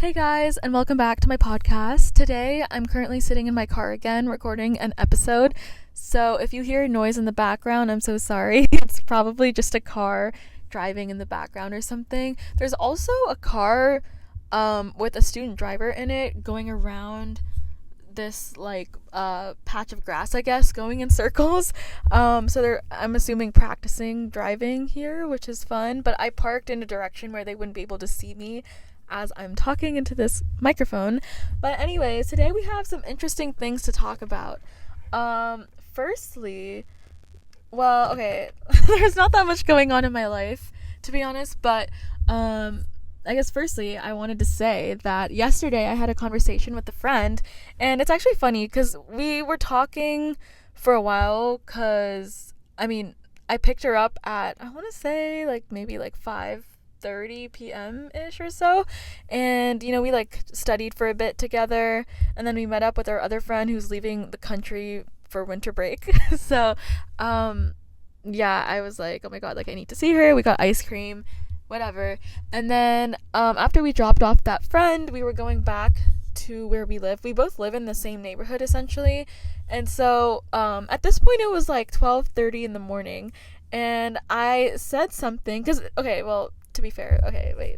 Hey guys, and welcome back to my podcast. Today, I'm currently sitting in my car again recording an episode. So if you hear noise in the background, I'm so sorry. It's probably just a car driving in the background or something. There's also a car with a student driver in it going around this patch of grass, I guess, going in circles. I'm assuming practicing driving here, which is fun. But I parked in a direction where they wouldn't be able to see me as I'm talking into this microphone. But anyways, today we have some interesting things to talk about. Firstly, there's not that much going on in my life, to be honest, but I guess firstly, I wanted to say that yesterday I had a conversation with a friend, and it's actually funny because we were talking for a while because, I picked her up at, I want to say, maybe 5:30 p.m. ish or so, and we studied for a bit together, and then we met up with our other friend who's leaving the country for winter break. So I was like, oh my god, I need to see her. We got ice cream, whatever. And then after we dropped off that friend, we were going back to where we live. We both live in the same neighborhood essentially, and so at this point it was 12:30 in the morning, and I said something because to be fair,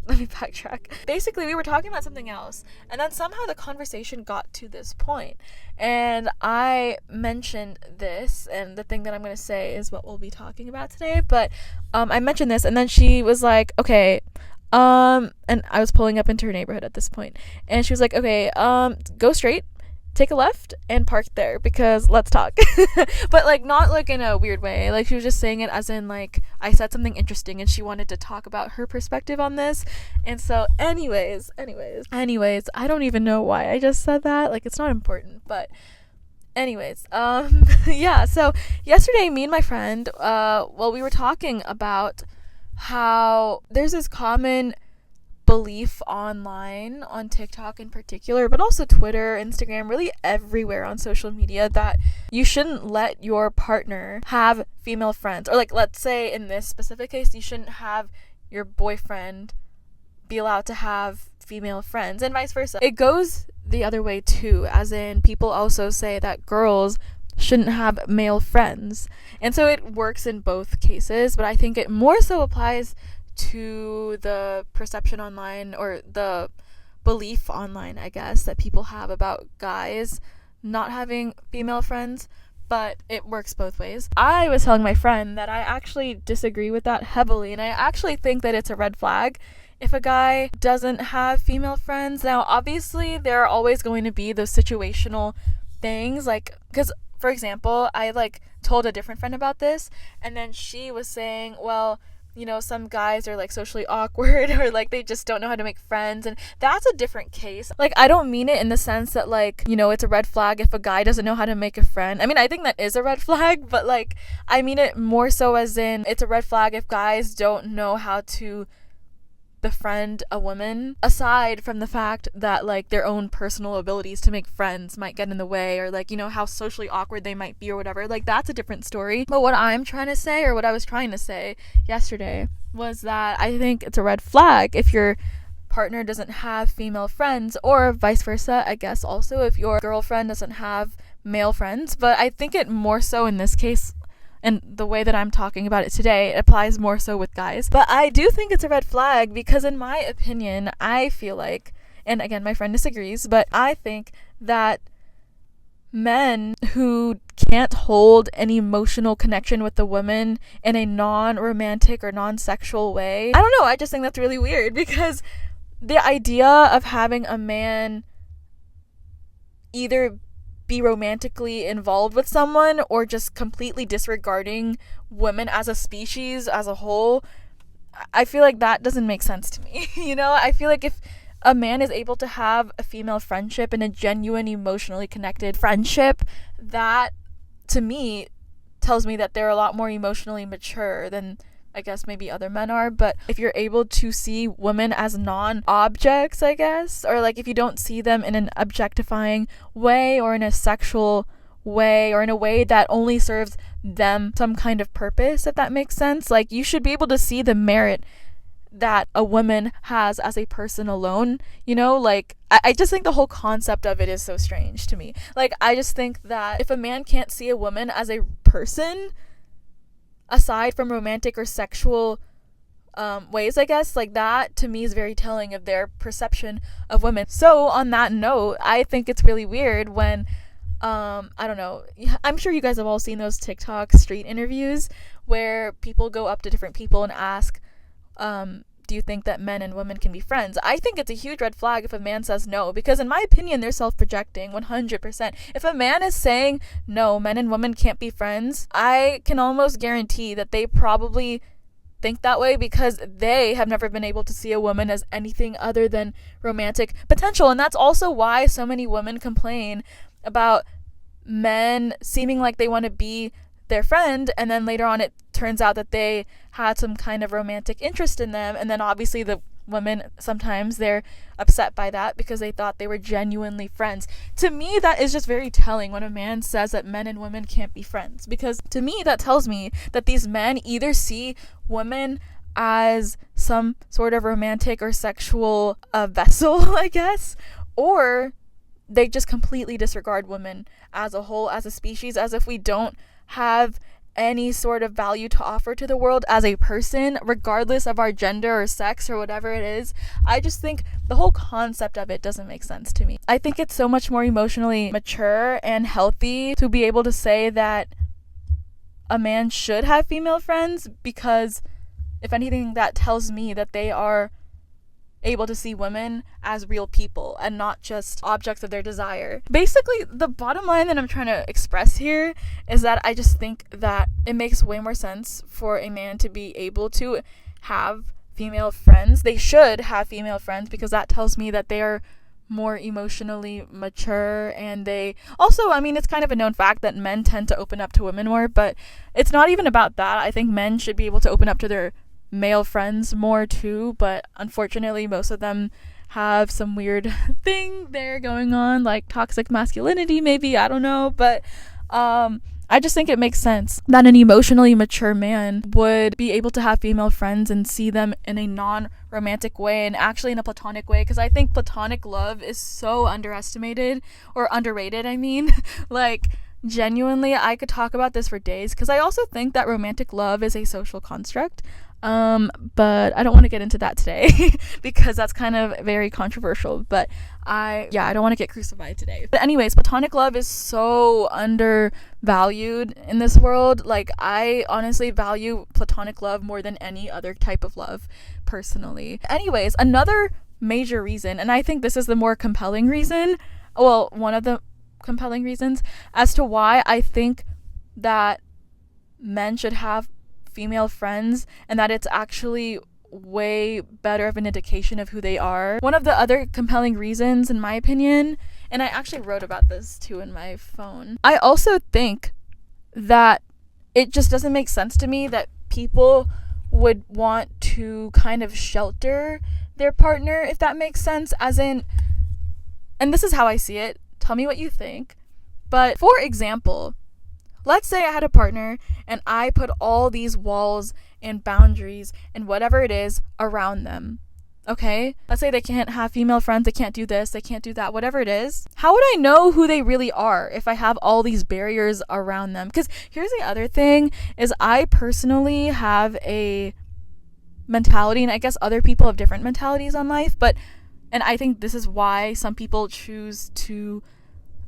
let me backtrack. Basically, we were talking about something else, and then somehow the conversation got to this point, and I mentioned this, and the thing that I'm going to say is what we'll be talking about today, but I mentioned this, and then she was like, okay, and I was pulling up into her neighborhood at this point, and she was like, okay, go straight, take a left, and park there because let's talk. But not in a weird way. She was just saying it as in I said something interesting and she wanted to talk about her perspective on this. And so anyways, I don't even know why I just said that. It's not important, but anyways, so yesterday me and my friend, we were talking about how there's this common belief online, on TikTok in particular, but also Twitter, Instagram, really everywhere on social media, that you shouldn't let your partner have female friends, or let's say in this specific case, you shouldn't have your boyfriend be allowed to have female friends, and vice versa. It goes the other way too, as in people also say that girls shouldn't have male friends, and so it works in both cases, but I think it more so applies to the perception online, or the belief online, I guess, that people have about guys not having female friends, but it works both ways. I was telling my friend that I actually disagree with that heavily, and I actually think that it's a red flag if a guy doesn't have female friends. Now, obviously, there are always going to be those situational things, because, for example, I told a different friend about this, and then she was saying, well, some guys are socially awkward, or they just don't know how to make friends, and that's a different case. I don't mean it in the sense that it's a red flag if a guy doesn't know how to make a friend. I think that is a red flag, but I mean it more so as in it's a red flag if guys don't know how to befriend a woman, aside from the fact that their own personal abilities to make friends might get in the way, or how socially awkward they might be or whatever. That's a different story. But what I'm trying to say, or what I was trying to say yesterday, was that I think it's a red flag if your partner doesn't have female friends, or vice versa, I guess, also if your girlfriend doesn't have male friends. But I think it more so in this case, and the way that I'm talking about it today, it applies more so with guys. But I do think it's a red flag because, in my opinion, I feel and again, my friend disagrees, but I think that men who can't hold an emotional connection with the woman in a non-romantic or non-sexual way, I don't know, I just think that's really weird, because the idea of having a man either be romantically involved with someone or just completely disregarding women as a species as a whole, I feel that doesn't make sense to me. I feel if a man is able to have a female friendship and a genuine emotionally connected friendship, that to me tells me that they're a lot more emotionally mature than I guess maybe other men are. But if you're able to see women as non-objects, I guess, or if you don't see them in an objectifying way, or in a sexual way, or in a way that only serves them some kind of purpose, if that makes sense, you should be able to see the merit that a woman has as a person alone. Like, I just think the whole concept of it is so strange to me. Like, I just think that if a man can't see a woman as a person, aside from romantic or sexual ways, I guess, like, that to me is very telling of their perception of women. So on that note, I think it's really weird when I don't know, I'm sure you guys have all seen those TikTok street interviews where people go up to different people and ask, do you think that men and women can be friends? I think it's a huge red flag if a man says no, because in my opinion, they're self-projecting 100%. If a man is saying no, men and women can't be friends, I can almost guarantee that they probably think that way because they have never been able to see a woman as anything other than romantic potential. And that's also why so many women complain about men seeming like they want to be their friend, and then later on it turns out that they had some kind of romantic interest in them, and then obviously the women, sometimes they're upset by that because they thought they were genuinely friends. To me, that is just very telling when a man says that men and women can't be friends, because to me that tells me that these men either see women as some sort of romantic or sexual vessel, I guess, or they just completely disregard women as a whole, as a species, as if we don't have any sort of value to offer to the world as a person, regardless of our gender or sex or whatever it is. I just think the whole concept of it doesn't make sense to me. I think it's so much more emotionally mature and healthy to be able to say that a man should have female friends, because if anything, that tells me that they are able to see women as real people and not just objects of their desire. Basically, the bottom line that I'm trying to express here is that I just think that it makes way more sense for a man to be able to have female friends. They should have female friends, because that tells me that they are more emotionally mature, and they also, I mean, it's kind of a known fact that men tend to open up to women more, but it's not even about that. I think men should be able to open up to their male friends more too, but unfortunately most of them have some weird thing there going on, like toxic masculinity maybe, I don't know, but I just think it makes sense that an emotionally mature man would be able to have female friends and see them in a non-romantic way, and actually in a platonic way, because I think platonic love is so underestimated, or underrated, I mean. Like, genuinely, I could talk about this for days, because I also think that romantic love is a social construct. But I don't want to get into that today because that's kind of very controversial, but I don't want to get crucified today. But anyways, platonic love is so undervalued in this world. Like, I honestly value platonic love more than any other type of love, personally. Anyways, another major reason, and I think this is the more compelling reason, well, one of the compelling reasons as to why I think that men should have female friends, and that it's actually way better of an indication of who they are. One of the other compelling reasons, in my opinion, and I actually wrote about this too in my phone, I also think that it just doesn't make sense to me that people would want to kind of shelter their partner, if that makes sense, as in, and this is how I see it, tell me what you think, but for example, let's say I had a partner and I put all these walls and boundaries and whatever it is around them. Okay? Let's say they can't have female friends, they can't do this, they can't do that, whatever it is. How would I know who they really are if I have all these barriers around them? Because here's the other thing, is I personally have a mentality, and I guess other people have different mentalities on life, and I think this is why some people choose to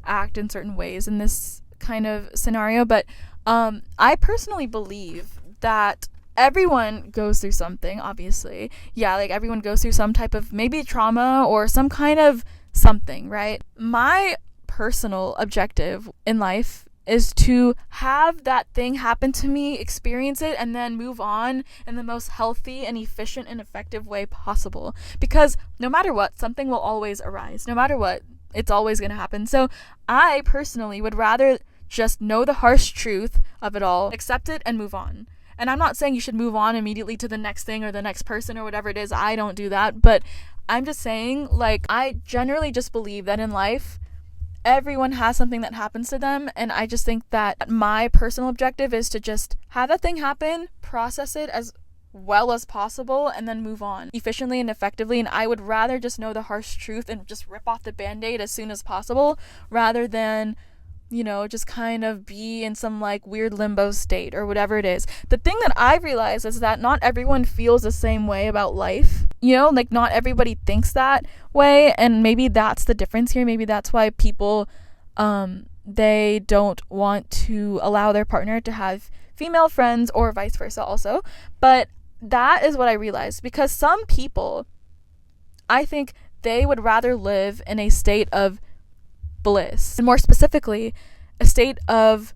act in certain ways in this kind of scenario, but I personally believe that everyone goes through something, obviously. Yeah, like everyone goes through some type of maybe trauma or some kind of something, right? My personal objective in life is to have that thing happen to me, experience it, and then move on in the most healthy and efficient and effective way possible. Because no matter what, something will always arise. No matter what, it's always going to happen. So I personally would rather just know the harsh truth of it all, accept it, and move on. And I'm not saying you should move on immediately to the next thing or the next person or whatever it is. I don't do that. But I'm just saying, like, I generally just believe that in life, everyone has something that happens to them, and I just think that my personal objective is to just have that thing happen, process it as well as possible and then move on efficiently and effectively. And I would rather just know the harsh truth and just rip off the band-aid as soon as possible, rather than, just kind of be in some like weird limbo state or whatever it is. The thing that I realize is that not everyone feels the same way about life. Like not everybody thinks that way, and maybe that's the difference here. Maybe that's why people they don't want to allow their partner to have female friends, or vice versa also. But that is what I realized, because some people, I think they would rather live in a state of bliss, and more specifically a state of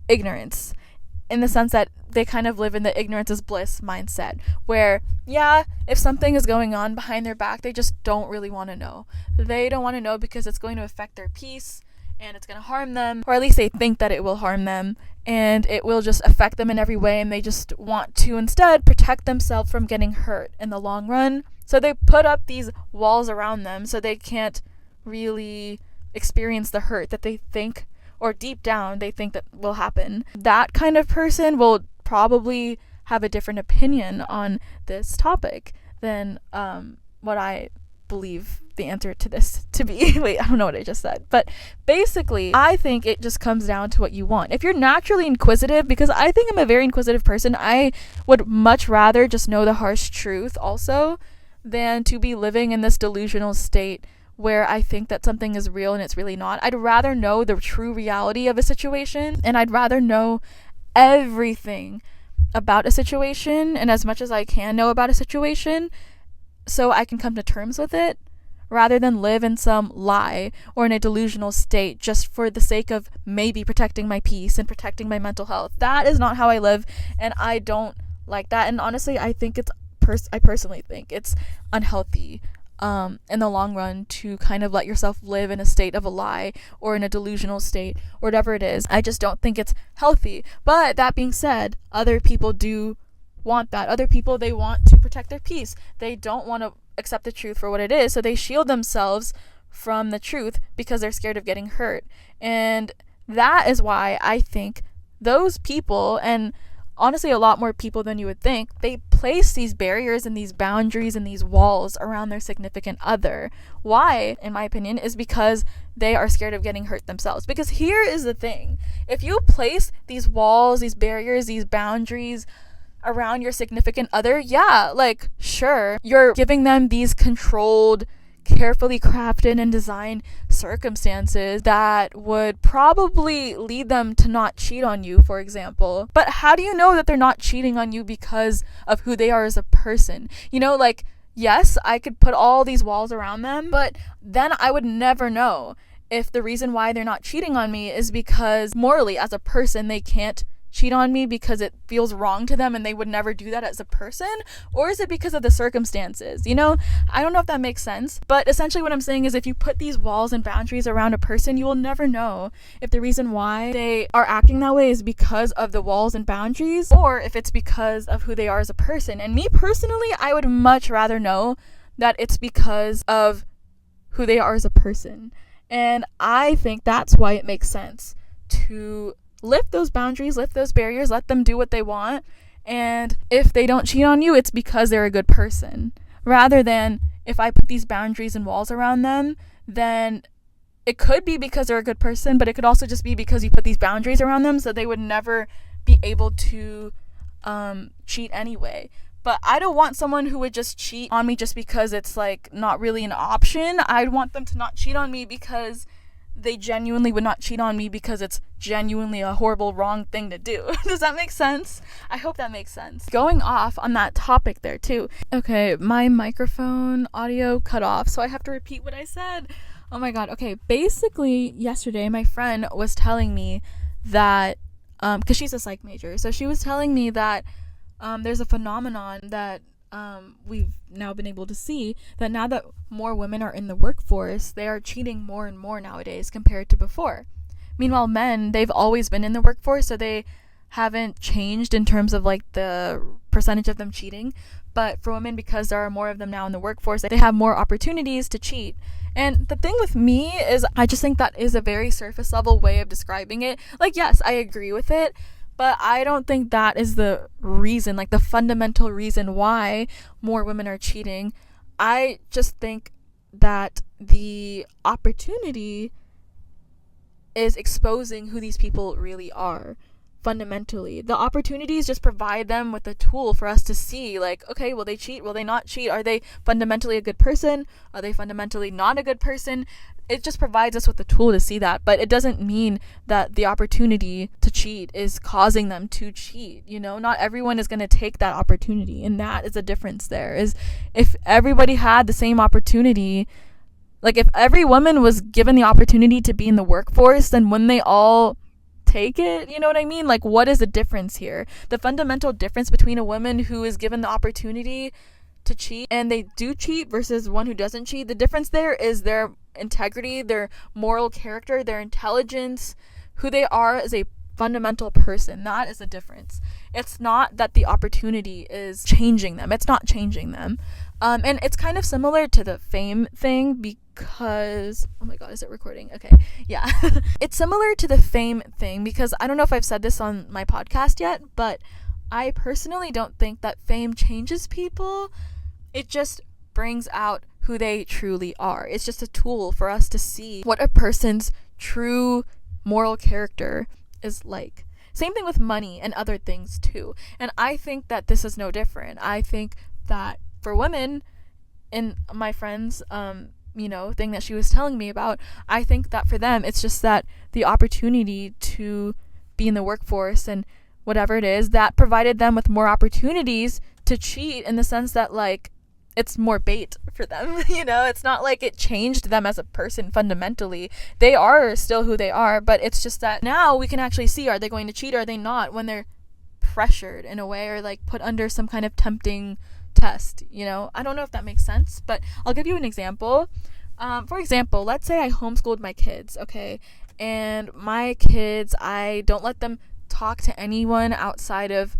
ignorance, in the sense that they kind of live in the ignorance is bliss mindset, where if something is going on behind their back, they just don't really want to know. They don't want to know because it's going to affect their peace and it's going to harm them, or at least they think that it will harm them, and it will just affect them in every way, and they just want to instead protect themselves from getting hurt in the long run. So they put up these walls around them so they can't really experience the hurt that they think, or deep down they think, that will happen. That kind of person will probably have a different opinion on this topic than what I believe the answer to this to be. Wait, I don't know what I just said. But basically, I think it just comes down to what you want. If you're naturally inquisitive, because I think I'm a very inquisitive person, I would much rather just know the harsh truth also than to be living in this delusional state where I think that something is real and it's really not. I'd rather know the true reality of a situation, and I'd rather know everything about a situation, and as much as I can know about a situation, so I can come to terms with it, rather than live in some lie or in a delusional state just for the sake of maybe protecting my peace and protecting my mental health. That is not how I live, and I don't like that. And honestly, I think I personally think it's unhealthy in the long run to kind of let yourself live in a state of a lie or in a delusional state or whatever it is. I just don't think it's healthy. But that being said, other people do want that. Other people, they want to protect their peace. They don't want to accept the truth for what it is, so they shield themselves from the truth because they're scared of getting hurt. And that is why I think those people, and honestly a lot more people than you would think, they place these barriers and these boundaries and these walls around their significant other. Why, in my opinion, is because they are scared of getting hurt themselves. Because here is the thing: if you place these walls, these barriers, these boundaries around your significant other, sure, you're giving them these controlled, carefully crafted and designed circumstances that would probably lead them to not cheat on you, for example. But how do you know that they're not cheating on you because of who they are as a person? Yes, I could put all these walls around them, but then I would never know if the reason why they're not cheating on me is because morally, as a person, they can't cheat on me because it feels wrong to them and they would never do that as a person, or is it because of the circumstances? I don't know if that makes sense, but essentially what I'm saying is, if you put these walls and boundaries around a person, you will never know if the reason why they are acting that way is because of the walls and boundaries, or if it's because of who they are as a person. And me personally, I would much rather know that it's because of who they are as a person. And I think that's why it makes sense to lift those boundaries, lift those barriers, let them do what they want. And if they don't cheat on you, it's because they're a good person. Rather than, if I put these boundaries and walls around them, then it could be because they're a good person, but it could also just be because you put these boundaries around them so they would never be able to cheat anyway. But I don't want someone who would just cheat on me just because it's not really an option. I'd want them to not cheat on me because they genuinely would not cheat on me because it's genuinely a horrible, wrong thing to do. Does that make sense? I hope that makes sense. Going off on that topic there too. Okay, my microphone audio cut off, so I have to repeat what I said. Oh my god. Okay, basically yesterday my friend was telling me that, because she's a psych major, so she was telling me that there's a phenomenon that we've now been able to see, that now that more women are in the workforce, they are cheating more and more nowadays compared to before. Meanwhile, men, they've always been in the workforce, so they haven't changed in terms of the percentage of them cheating. But for women, because there are more of them now in the workforce, they have more opportunities to cheat. And the thing with me is, I just think that is a very surface level way of describing it. Yes, I agree with it, But I don't think that is the reason, like the fundamental reason why more women are cheating. I just think that the opportunity is exposing who these people really are. Fundamentally, the opportunities just provide them with a tool for us to see, like, okay, will they cheat, will they not cheat, are they fundamentally a good person, are they fundamentally not a good person. It just provides us with a tool to see that, but it doesn't mean that the opportunity to cheat is causing them to cheat. Not everyone is going to take that opportunity, and that is a difference. There is, if everybody had the same opportunity, like if every woman was given the opportunity to be in the workforce, then wouldn't they all take it? You know what I mean? Like, what is the difference here? The fundamental difference between a woman who is given the opportunity to cheat and they do cheat versus one who doesn't cheat, the difference there is their integrity, their moral character, their intelligence, who they are as a fundamental person. That is the difference. It's not that the opportunity is changing them. It's not changing them. And it's kind of similar to the fame thing because, oh my god, is it recording? Okay, yeah. It's similar to the fame thing because I don't know if I've said this on my podcast yet, but I personally don't think that fame changes people. It just brings out who they truly are. It's just a tool for us to see what a person's true moral character is like. Same thing with money and other things too. And I think that this is no different. I think that for women, in my friend's thing that she was telling me about, I think that for them it's just that the opportunity to be in the workforce and whatever it is, that provided them with more opportunities to cheat, in the sense that, like, it's more bait for them. It's not like it changed them as a person fundamentally. They are still who they are, but it's just that now we can actually see, are they going to cheat or are they not, when they're pressured in a way or like put under some kind of tempting test. I don't know if that makes sense, but I'll give you an example. For example, let's say I homeschooled my kids, okay, and my kids, I don't let them talk to anyone outside of,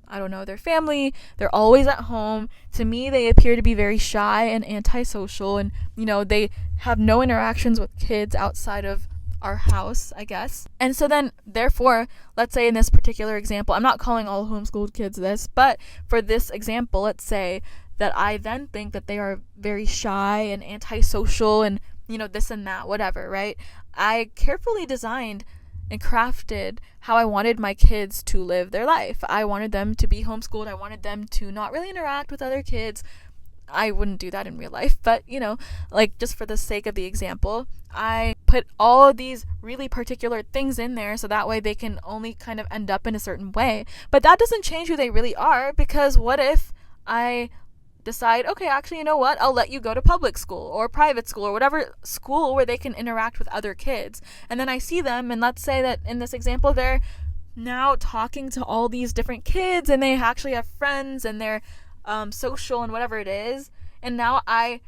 I don't know, their family. They're always at home. To me, they appear to be very shy and antisocial, and they have no interactions with kids outside of our house, I guess. And so then, therefore, let's say in this particular example, I'm not calling all homeschooled kids this, but for this example, let's say that I then think that they are very shy and antisocial and, this and that, whatever, right? I carefully designed and crafted how I wanted my kids to live their life. I wanted them to be homeschooled. I wanted them to not really interact with other kids. I wouldn't do that in real life, but like, just for the sake of the example, I put all of these really particular things in there so that way they can only kind of end up in a certain way. But that doesn't change who they really are, because what if I decide, okay, actually, you know what, I'll let you go to public school or private school or whatever school where they can interact with other kids, and then I see them, and let's say that in this example they're now talking to all these different kids and they actually have friends and they're social and whatever it is, and now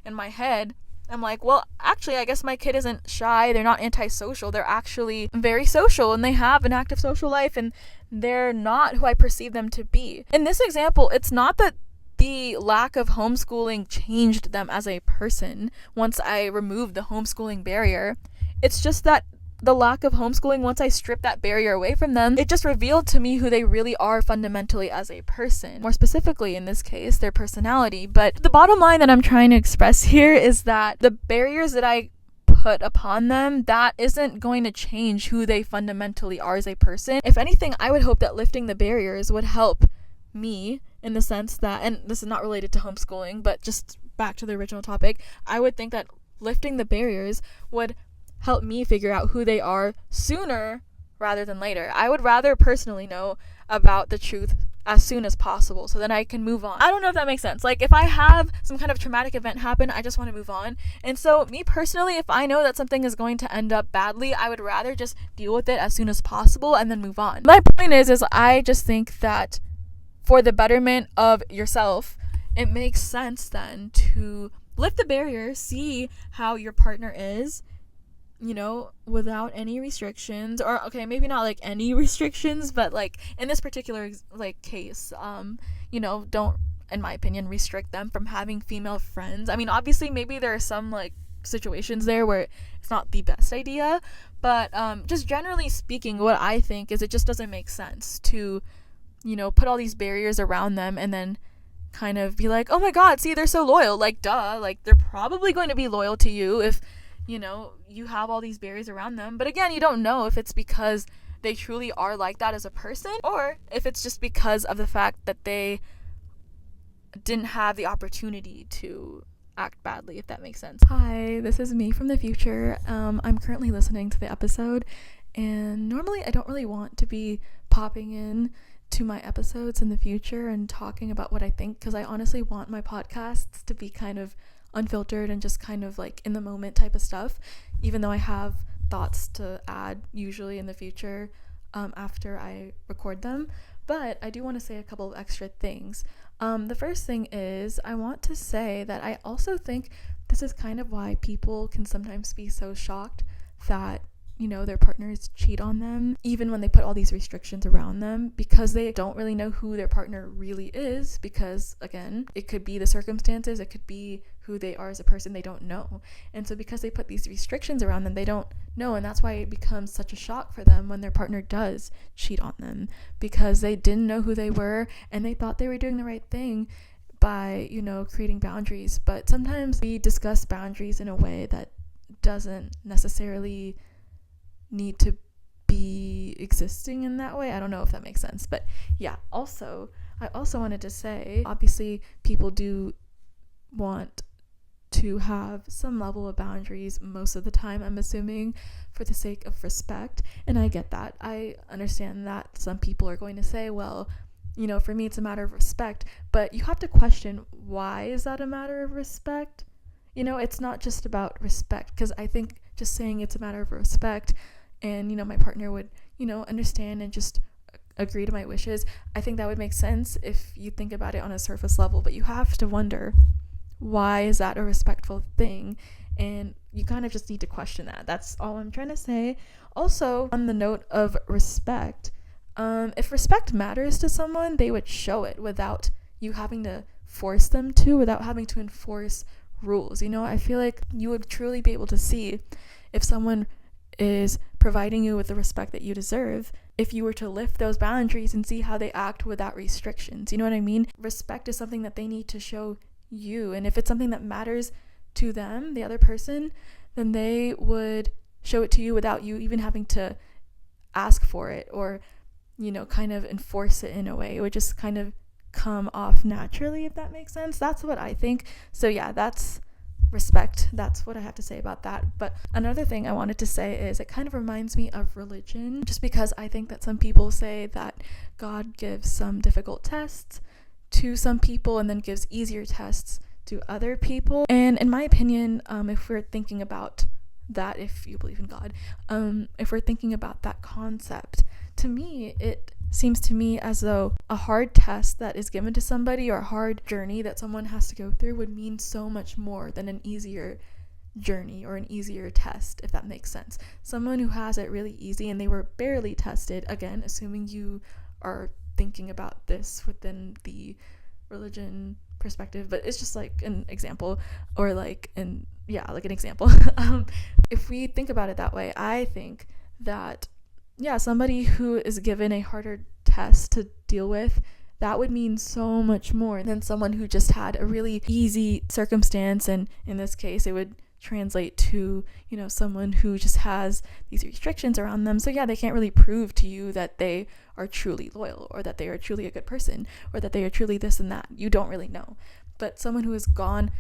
in my head, I'm like, well, actually, I guess my kid isn't shy, they're not antisocial, they're actually very social and they have an active social life and they're not who I perceive them to be. In this example, it's not that the lack of homeschooling changed them as a person once I removed the homeschooling barrier. It's just that the lack of homeschooling, once I stripped that barrier away from them, it just revealed to me who they really are fundamentally as a person. More specifically, in this case, their personality. But the bottom line that I'm trying to express here is that the barriers that I put upon them, that isn't going to change who they fundamentally are as a person. If anything, I would hope that lifting the barriers would help me, in the sense that, and this is not related to homeschooling, but just back to the original topic, I would think that lifting the barriers would help me figure out who they are sooner rather than later. I would rather personally know about the truth as soon as possible so then I can move on. I don't know if that makes sense. Like, if I have some kind of traumatic event happen, I just want to move on. And so me personally, if I know that something is going to end up badly, I would rather just deal with it as soon as possible and then move on. My point is I just think that for the betterment of yourself, it makes sense then to lift the barrier, see how your partner is, without any restrictions, or okay, maybe not like any restrictions, but like in this particular like case, don't, in my opinion, restrict them from having female friends. I mean, obviously maybe there are some like situations there where it's not the best idea. But just generally speaking, what I think is it just doesn't make sense to, put all these barriers around them and then kind of be like, oh my god, see, they're so loyal. Like, duh, like, they're probably going to be loyal to you if, you have all these barriers around them. But again, you don't know if it's because they truly are like that as a person, or if it's just because of the fact that they didn't have the opportunity to act badly, if that makes sense. Hi, this is me from the future. I'm currently listening to the episode, and normally I don't really want to be popping in to my episodes in the future and talking about what I think, because I honestly want my podcasts to be kind of unfiltered and just kind of like in the moment type of stuff, even though I have thoughts to add usually in the future after I record them. But I do want to say a couple of extra things. The first thing is I want to say that I also think this is kind of why people can sometimes be so shocked that, their partners cheat on them, even when they put all these restrictions around them, because they don't really know who their partner really is, because, again, it could be the circumstances, it could be who they are as a person, they don't know. And so because they put these restrictions around them, they don't know, and that's why it becomes such a shock for them when their partner does cheat on them, because they didn't know who they were, and they thought they were doing the right thing by, creating boundaries. But sometimes we discuss boundaries in a way that doesn't necessarily need to be existing in that way. I don't know if that makes sense, but yeah. Also, I also wanted to say, obviously people do want to have some level of boundaries most of the time, I'm assuming, for the sake of respect, and I get that. I understand that some people are going to say, well, for me it's a matter of respect, but you have to question, why is that a matter of respect? It's not just about respect, because I think just saying it's a matter of respect and, my partner would, understand and just agree to my wishes, I think that would make sense if you think about it on a surface level. But you have to wonder, why is that a respectful thing? And you kind of just need to question that. That's all I'm trying to say. Also, on the note of respect, if respect matters to someone, they would show it without you having to force them to, without having to enforce rules. I feel like you would truly be able to see if someone is providing you with the respect that you deserve if you were to lift those boundaries and see how they act without restrictions. You know what I mean? Respect is something that they need to show you, and if it's something that matters to them, the other person, then they would show it to you without you even having to ask for it or, kind of enforce it in a way. It would just kind of come off naturally, if that makes sense. That's what I think. So yeah, that's respect. That's what I have to say about that. But another thing I wanted to say is it kind of reminds me of religion, just because I think that some people say that God gives some difficult tests to some people and then gives easier tests to other people. And in my opinion, if we're thinking about that, if you believe in God, if we're thinking about that concept, to me, it seems to me as though a hard test that is given to somebody, or a hard journey that someone has to go through, would mean so much more than an easier journey or an easier test, if that makes sense. Someone who has it really easy and they were barely tested, again, assuming you are thinking about this within the religion perspective, but it's just like an example, or like an example. If we think about it that way, I think that somebody who is given a harder test to deal with, that would mean so much more than someone who just had a really easy circumstance. And in this case, it would translate to, someone who just has these restrictions around them. So they can't really prove to you that they are truly loyal, or that they are truly a good person, or that they are truly this and that. You don't really know. But someone who has gone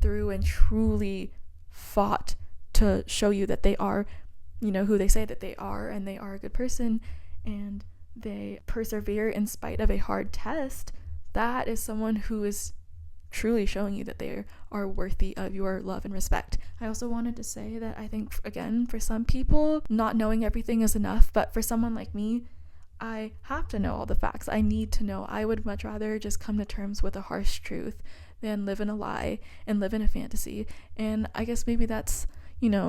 through and truly fought to show you that they are, who they say that they are, and they are a good person, and they persevere in spite of a hard test, that is someone who is truly showing you that they are worthy of your love and respect. I also wanted to say that I think, again, for some people, not knowing everything is enough, but for someone like me, I have to know all the facts. I need to know. I would much rather just come to terms with a harsh truth than live in a lie and live in a fantasy. And I guess maybe that's,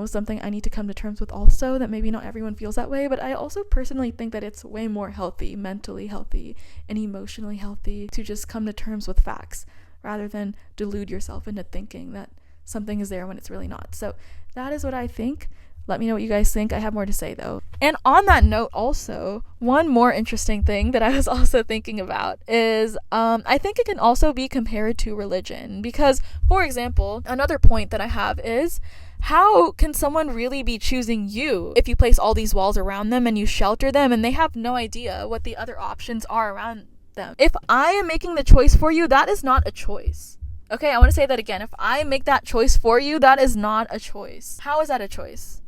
something I need to come to terms with also, that maybe not everyone feels that way, but I also personally think that it's way more healthy, mentally healthy and emotionally healthy, to just come to terms with facts rather than delude yourself into thinking that something is there when it's really not. So that is what I think. Let me know what you guys think. I have more to say though. And on that note also, one more interesting thing that I was also thinking about is I think it can also be compared to religion. Because, for example, another point that I have is, how can someone really be choosing you if you place all these walls around them and you shelter them and they have no idea what the other options are around them? If I am making the choice for you, that is not a choice. Okay, I want to say that again. If I make that choice for you, that is not a choice. How is that a choice?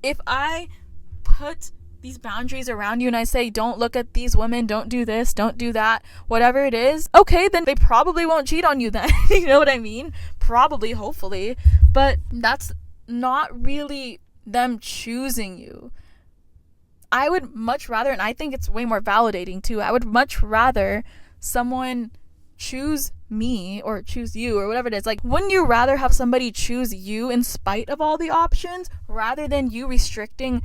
If I put these boundaries around you and I say, don't look at these women, don't do this, don't do that, whatever it is, okay, then they probably won't cheat on you then. You know what I mean? Probably, hopefully. But that's not really them choosing you. I would much rather, and I think it's way more validating too, I would much rather someone choose me or choose you or whatever it is. Like, wouldn't you rather have somebody choose you in spite of all the options rather than you restricting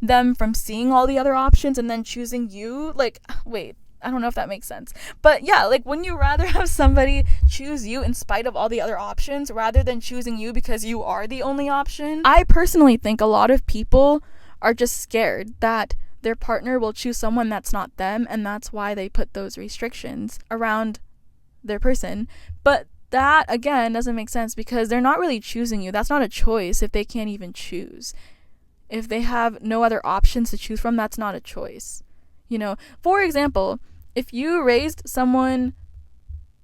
them from seeing all the other options and then choosing you? Like, wait, I don't know if that makes sense. But yeah, like, wouldn't you rather have somebody choose you in spite of all the other options rather than choosing you because you are the only option? I personally think a lot of people are just scared that their partner will choose someone that's not them, and that's why they put those restrictions around their person. But that again doesn't make sense because they're not really choosing you. That's not a choice if they can't even choose. If they have no other options to choose from, that's not a choice. You know, for example, if you raised someone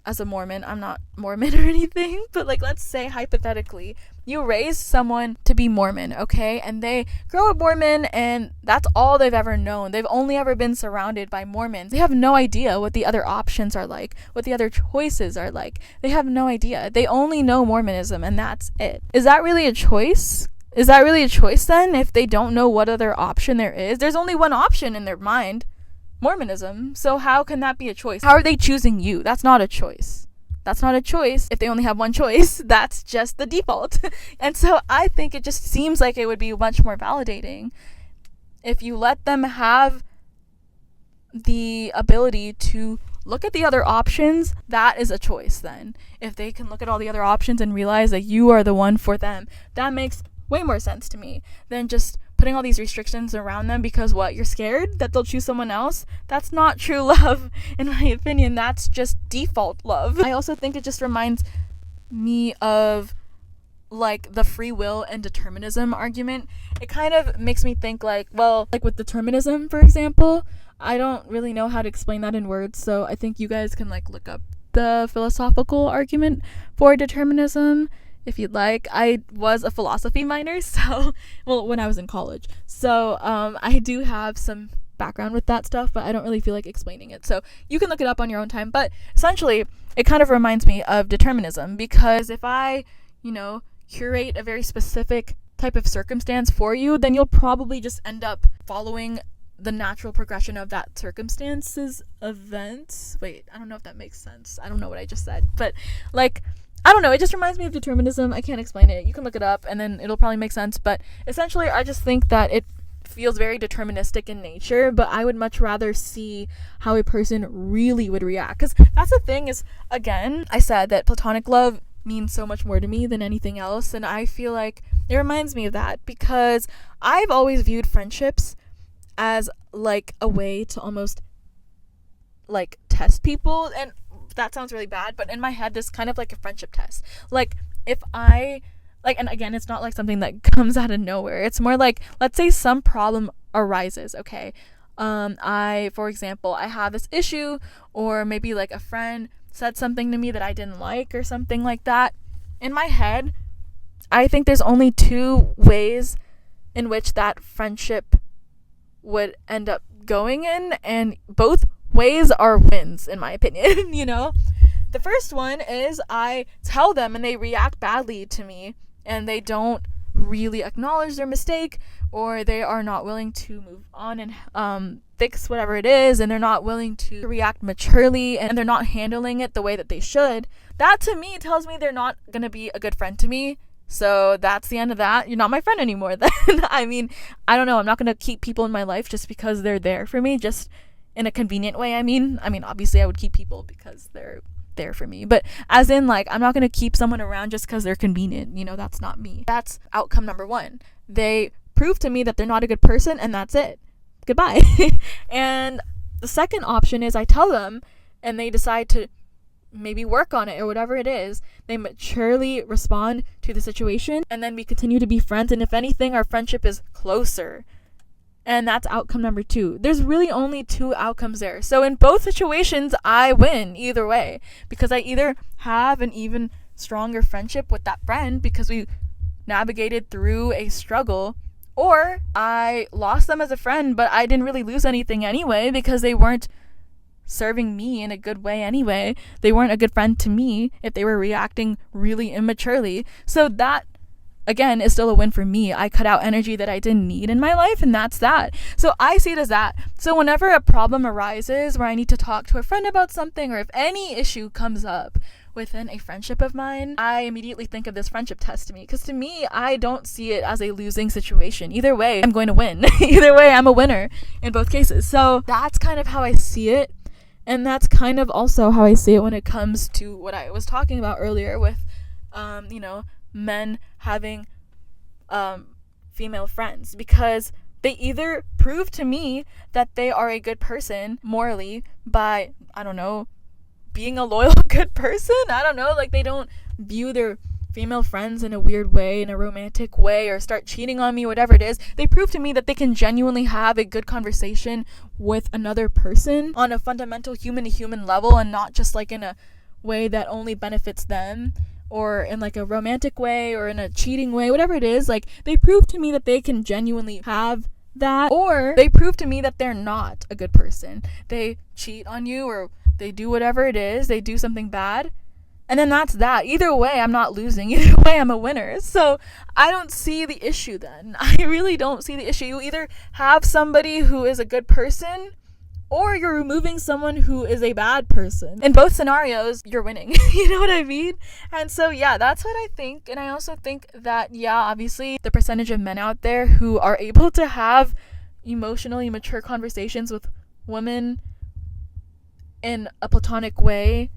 as a Mormon, I'm not Mormon or anything, but like, let's say hypothetically, you raise someone to be Mormon, okay? And they grow up Mormon and that's all they've ever known. They've only ever been surrounded by Mormons. They have no idea what the other options are like, what the other choices are like. They have no idea. They only know Mormonism and that's it. Is that really a choice? Is that really a choice then if they don't know what other option there is? There's only one option in their mind. Mormonism. So how can that be a choice? How are they choosing you? That's not a choice. That's not a choice. If they only have one choice, that's just the default. And so I think it just seems like it would be much more validating if you let them have the ability to look at the other options. That is a choice then. If they can look at all the other options and realize that you are the one for them, that makes way more sense to me than just putting all these restrictions around them because what, you're scared that they'll choose someone else? That's not true love, in my opinion. That's just default love. I also think it just reminds me of like the free will and determinism argument. It kind of makes me think like, well, like with determinism, for example, I don't really know how to explain that in words, so I think you guys can like look up the philosophical argument for determinism if you'd like. I was a philosophy minor, so, well, when I was in college. So, I do have some background with that stuff, but I don't really feel like explaining it. So, you can look it up on your own time. But essentially, it kind of reminds me of determinism because if I, curate a very specific type of circumstance for you, then you'll probably just end up following the natural progression of that circumstance's events. Wait, I don't know if that makes sense. I don't know what I just said, but like, I don't know, it just reminds me of determinism. I can't explain it. You can look it up and then it'll probably make sense. But essentially, I just think that it feels very deterministic in nature, but I would much rather see how a person really would react. Because that's the thing is, again, I said that platonic love means so much more to me than anything else. And I feel like it reminds me of that because I've always viewed friendships as like a way to almost like test people. And that sounds really bad, but in my head, this kind of like a friendship test. Like, if I, like, and again, it's not like something that comes out of nowhere. It's more like, let's say some problem arises, okay? For example, I have this issue, or maybe like a friend said something to me that I didn't like or something like that. In my head, I think there's only two ways in which that friendship would end up going in, and both ways are wins in my opinion. The first one is I tell them and they react badly to me and they don't really acknowledge their mistake, or they are not willing to move on and fix whatever it is, and they're not willing to react maturely, and they're not handling it the way that they should. That to me tells me they're not gonna be a good friend to me. So that's the end of that. You're not my friend anymore then. I mean, I don't know, I'm not gonna keep people in my life just because they're there for me, just in a convenient way. I mean, obviously I would keep people because they're there for me. But as in, like, I'm not going to keep someone around just because they're convenient. That's not me. That's outcome number one. They prove to me that they're not a good person, and that's it. Goodbye. And the second option is I tell them and they decide to maybe work on it or whatever it is. They maturely respond to the situation, and then we continue to be friends. And if anything, our friendship is closer. And that's outcome number two. There's really only two outcomes there. So in both situations, I win either way, because I either have an even stronger friendship with that friend because we navigated through a struggle, or I lost them as a friend, but I didn't really lose anything anyway because they weren't serving me in a good way anyway. They weren't a good friend to me if they were reacting really immaturely. So that, again, is still a win for me. I cut out energy that I didn't need in my life, and that's that. So I see it as that. So whenever a problem arises where I need to talk to a friend about something, or if any issue comes up within a friendship of mine, I immediately think of this friendship test to me, because to me, I don't see it as a losing situation. Either way, I'm going to win. Either way, I'm a winner in both cases. So that's kind of how I see it. And that's kind of also how I see it when it comes to what I was talking about earlier with, men having female friends, because they either prove to me that they are a good person morally by, I don't know, being a loyal good person. I don't know, like they don't view their female friends in a weird way, in a romantic way, or start cheating on me, whatever it is. They prove to me that they can genuinely have a good conversation with another person on a fundamental human to human level, and not just like in a way that only benefits them, or in like a romantic way, or in a cheating way, whatever it is. Like, they prove to me that they can genuinely have that, or they prove to me that they're not a good person. They cheat on you, or they do whatever it is, they do something bad, and then that's that. Either way, I'm not losing. Either way, I'm a winner. So I don't see the issue then. I really don't see the issue. You either have somebody who is a good person, or you're removing someone who is a bad person. In both scenarios, you're winning. You know what I mean? And so, yeah, that's what I think. And I also think that, yeah, obviously, the percentage of men out there who are able to have emotionally mature conversations with women in a platonic way,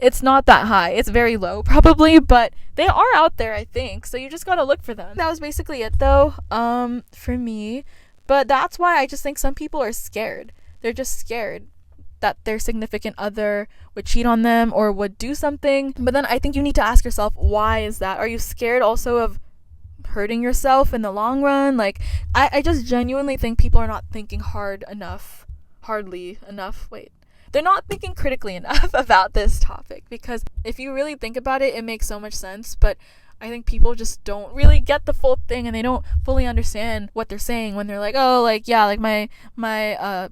it's not that high. It's very low, probably, but they are out there, I think. So you just gotta look for them. That was basically it, though, for me. But that's why I just think some people are scared. They're just scared that their significant other would cheat on them or would do something. But then I think you need to ask yourself, why is that? Are you scared also of hurting yourself in the long run? Like, I just genuinely think people are not thinking they're not thinking critically enough about this topic, because if you really think about it, it makes so much sense. But I think people just don't really get the full thing, and they don't fully understand what they're saying when they're like, oh, like, yeah, like my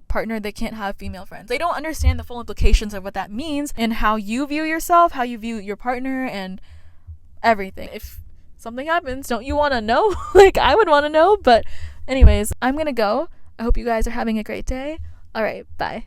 partner, they can't have female friends. They don't understand the full implications of what that means, and how you view yourself, how you view your partner, and everything. If something happens, don't you want to know? Like, I would want to know. But anyways, I'm gonna go. I hope you guys are having a great day. All right, bye.